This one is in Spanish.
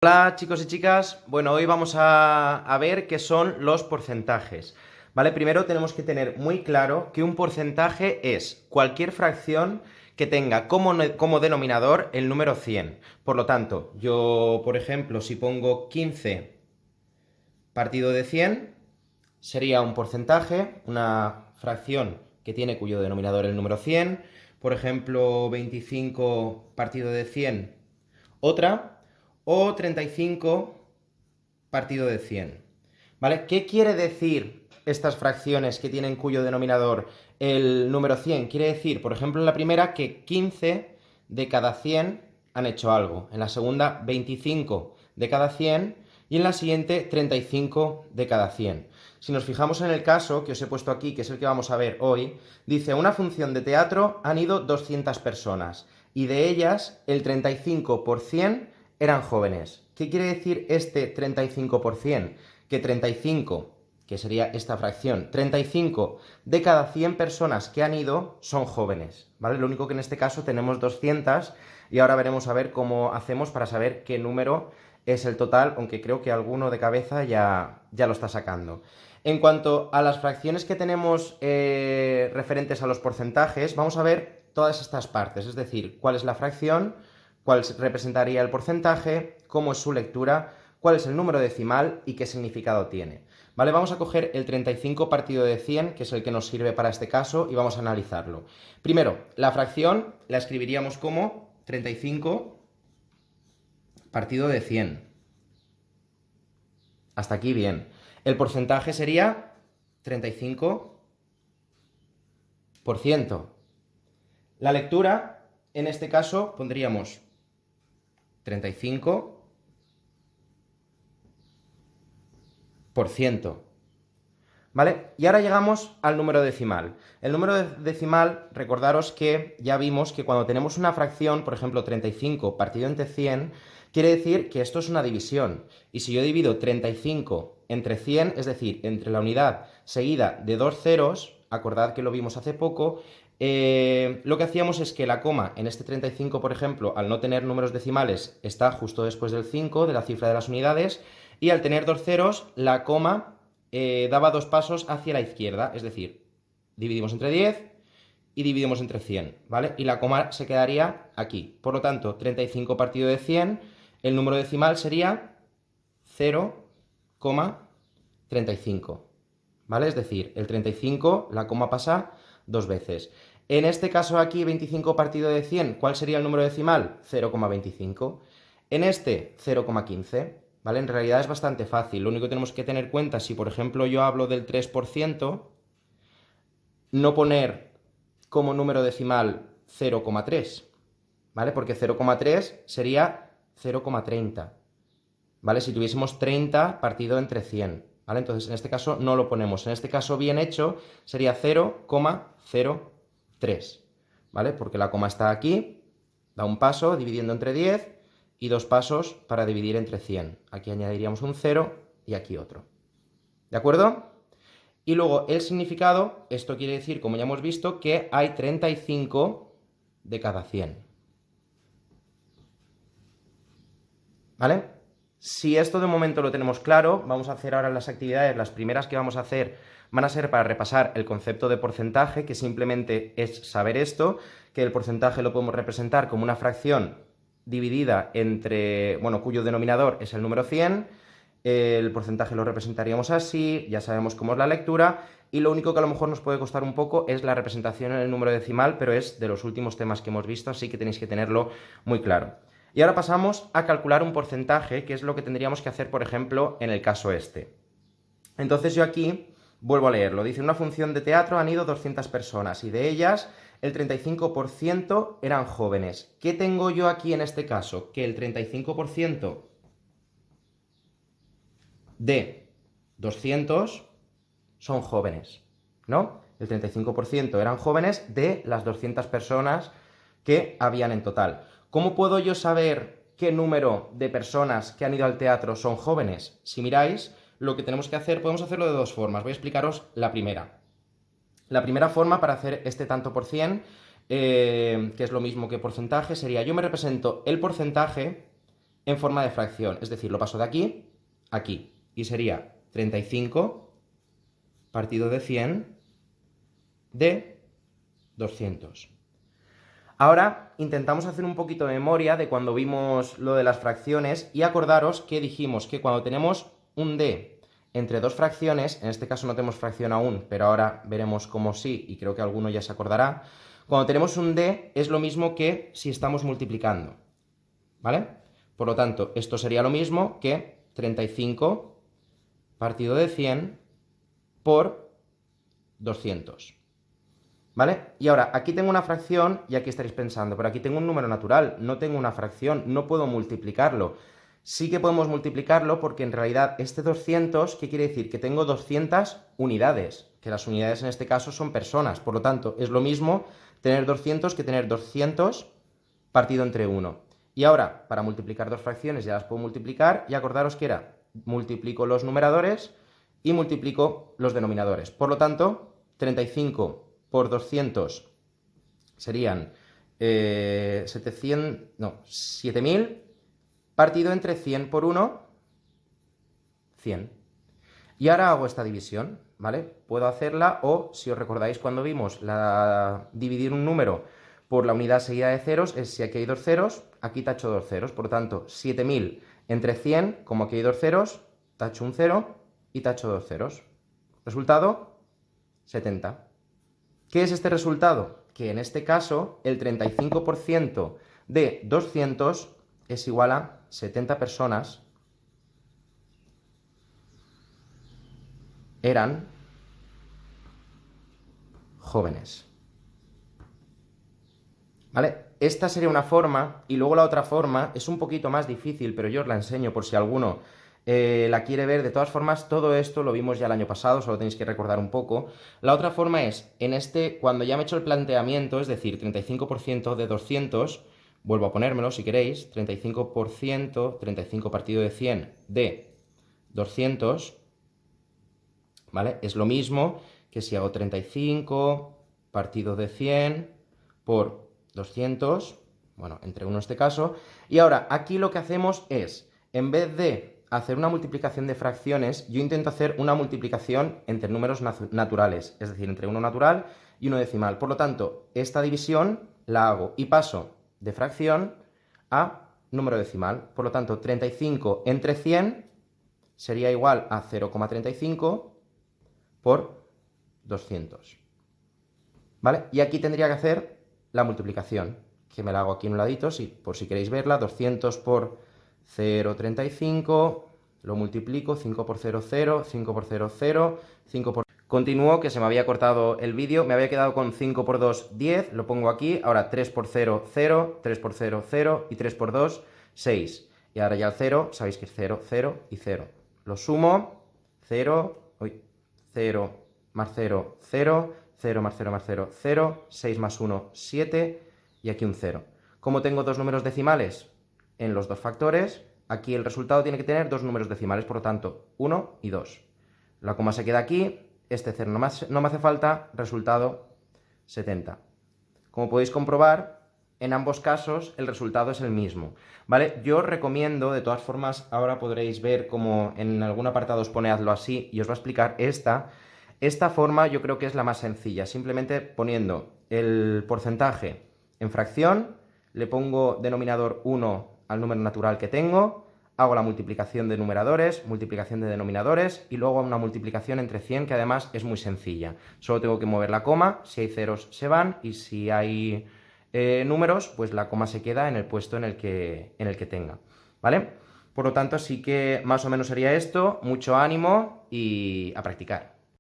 Hola chicos y chicas, bueno, hoy vamos a ver qué son los porcentajes, ¿vale? Primero tenemos que tener muy claro que un porcentaje es cualquier fracción que tenga como denominador el número 100. Por lo tanto, yo, por ejemplo, si pongo 15 partido de 100, sería un porcentaje, una fracción que tiene cuyo denominador el número 100. Por ejemplo, 25 partido de 100, otra, o 35 partido de 100. ¿Vale? ¿Qué quiere decir estas fracciones que tienen cuyo denominador el número 100? Quiere decir, por ejemplo, en la primera que 15 de cada 100 han hecho algo, en la segunda 25 de cada 100 y en la siguiente 35 de cada 100. Si nos fijamos en el caso que os he puesto aquí, que es el que vamos a ver hoy, dice: una función de teatro han ido 200 personas y de ellas el 35% eran jóvenes. ¿Qué quiere decir este 35%? Que 35, que sería esta fracción, 35 de cada 100 personas que han ido son jóvenes, ¿vale? Lo único que en este caso tenemos 200 y ahora veremos a ver cómo hacemos para saber qué número es el total, aunque creo que alguno de cabeza ya lo está sacando. En cuanto a las fracciones que tenemos referentes a los porcentajes, vamos a ver todas estas partes, es decir, cuál es la fracción, cuál representaría el porcentaje, cómo es su lectura, cuál es el número decimal y qué significado tiene. ¿Vale? Vamos a coger el 35 partido de 100, que es el que nos sirve para este caso, y vamos a analizarlo. Primero, la fracción la escribiríamos como 35 partido de 100. Hasta aquí bien. El porcentaje sería 35%. La lectura, en este caso, pondríamos 35%. ¿Vale? Y ahora llegamos al número decimal. El número decimal, recordaros que ya vimos que cuando tenemos una fracción, por ejemplo 35 partido entre 100, quiere decir que esto es una división. Y si yo divido 35 entre 100, es decir, entre la unidad seguida de dos ceros, acordad que lo vimos hace poco, lo que hacíamos es que la coma en este 35, por ejemplo, al no tener números decimales, está justo después del 5, de la cifra de las unidades, y al tener dos ceros, la coma daba dos pasos hacia la izquierda, es decir, dividimos entre 10 y dividimos entre 100, ¿vale? Y la coma se quedaría aquí. Por lo tanto, 35 partido de 100, el número decimal sería 0,35, ¿vale? Es decir, el 35, la coma pasa dos veces. En este caso aquí, 25 partido de 100, ¿cuál sería el número decimal? 0,25. En este, 0,15. ¿Vale? En realidad es bastante fácil. Lo único que tenemos que tener en cuenta, si por ejemplo yo hablo del 3%, no poner como número decimal 0,3, ¿vale? Porque 0,3 sería 0,30, ¿vale? Si tuviésemos 30 partido entre 100, ¿vale? Entonces en este caso no lo ponemos. En este caso bien hecho sería 0,03, ¿vale? Porque la coma está aquí, da un paso dividiendo entre 10 y dos pasos para dividir entre 100. Aquí añadiríamos un 0 y aquí otro. ¿De acuerdo? Y luego el significado, esto quiere decir, como ya hemos visto, que hay 35 de cada 100. ¿Vale? Si esto de momento lo tenemos claro, vamos a hacer ahora las actividades. Las primeras que vamos a hacer van a ser para repasar el concepto de porcentaje, que simplemente es saber esto, que el porcentaje lo podemos representar como una fracción dividida entre, bueno, cuyo denominador es el número 100, el porcentaje lo representaríamos así, ya sabemos cómo es la lectura, y lo único que a lo mejor nos puede costar un poco es la representación en el número decimal, pero es de los últimos temas que hemos visto, así que tenéis que tenerlo muy claro. Y ahora pasamos a calcular un porcentaje, que es lo que tendríamos que hacer, por ejemplo, en el caso este. Entonces yo aquí vuelvo a leerlo. Dice: una función de teatro han ido 200 personas y de ellas el 35% eran jóvenes. ¿Qué tengo yo aquí en este caso? Que el 35% de 200 son jóvenes, ¿no? El 35% eran jóvenes de las 200 personas que habían en total. ¿Cómo puedo yo saber qué número de personas que han ido al teatro son jóvenes? Si miráis, lo que tenemos que hacer, podemos hacerlo de dos formas. Voy a explicaros la primera. La primera forma para hacer este tanto por cien, que es lo mismo que porcentaje, sería: yo me represento el porcentaje en forma de fracción. Es decir, lo paso de aquí a aquí. Y sería 35 partido de 100 de 200. Ahora intentamos hacer un poquito de memoria de cuando vimos lo de las fracciones y acordaros que dijimos que cuando tenemos un d entre dos fracciones, en este caso no tenemos fracción aún, pero ahora veremos cómo sí, y creo que alguno ya se acordará, cuando tenemos un d es lo mismo que si estamos multiplicando, ¿vale? Por lo tanto, esto sería lo mismo que 35 partido de 100 por 200. ¿Vale? Y ahora, aquí tengo una fracción y aquí estaréis pensando, pero aquí tengo un número natural, no tengo una fracción, no puedo multiplicarlo. Sí que podemos multiplicarlo porque en realidad este 200, ¿qué quiere decir? Que tengo 200 unidades, que las unidades en este caso son personas, por lo tanto, es lo mismo tener 200 que tener 200 partido entre 1. Y ahora, para multiplicar dos fracciones ya las puedo multiplicar y acordaros que era, multiplico los numeradores y multiplico los denominadores. Por lo tanto, 35 por 200 serían 7000 partido entre 100 por 1, 100. Y ahora hago esta división, ¿vale? Puedo hacerla o, si os recordáis cuando vimos dividir un número por la unidad seguida de ceros, es si aquí hay dos ceros, aquí tacho dos ceros. Por lo tanto, 7000 entre 100, como aquí hay dos ceros, tacho un cero y tacho dos ceros. Resultado, 70. ¿Qué es este resultado? Que en este caso el 35% de 200 es igual a 70 personas eran jóvenes. ¿Vale? Esta sería una forma, y luego la otra forma es un poquito más difícil, pero yo os la enseño por si alguno la quiere ver. De todas formas, todo esto lo vimos ya el año pasado, solo tenéis que recordar un poco. La otra forma es, cuando ya me he hecho el planteamiento, es decir, 35% de 200, vuelvo a ponérmelo si queréis, 35%, 35 partido de 100 de 200, ¿vale? Es lo mismo que si hago 35 partido de 100 por 200, bueno, entre 1 en este caso, y ahora aquí lo que hacemos es, en vez de hacer una multiplicación de fracciones, yo intento hacer una multiplicación entre números naturales, es decir, entre uno natural y uno decimal. Por lo tanto, esta división la hago y paso de fracción a número decimal. Por lo tanto, 35 entre 100 sería igual a 0,35 por 200. ¿Vale? Y aquí tendría que hacer la multiplicación, que me la hago aquí en un ladito, por si queréis verla. 200 por 0,35, lo multiplico, 5 por 0, 0, 5 por 0, 0, 5 por... Continúo, que se me había cortado el vídeo, me había quedado con 5 por 2, 10, lo pongo aquí, ahora 3 por 0, 0, 3 por 0, 0, y 3 por 2, 6. Y ahora ya el 0, sabéis que es 0, 0 y 0. Lo sumo, 0, 0 más 0, 0, 0 más 0 más 0, 0, 6 más 1, 7, y aquí un 0. ¿Cómo tengo dos números decimales? En los dos factores, aquí el resultado tiene que tener dos números decimales, por lo tanto, 1 y 2. La coma se queda aquí, este 0 no me hace falta, resultado 70. Como podéis comprobar, en ambos casos el resultado es el mismo, ¿vale? Yo os recomiendo, de todas formas, ahora podréis ver como en algún apartado os pone hazlo así, y os va a explicar esta forma. Yo creo que es la más sencilla, simplemente poniendo el porcentaje en fracción, le pongo denominador 1 al número natural que tengo, hago la multiplicación de numeradores, multiplicación de denominadores y luego una multiplicación entre 100, que además es muy sencilla. Solo tengo que mover la coma, si hay ceros se van y si hay números, pues la coma se queda en el puesto en el que tenga, ¿vale? Por lo tanto, sí que más o menos sería esto. Mucho ánimo y a practicar.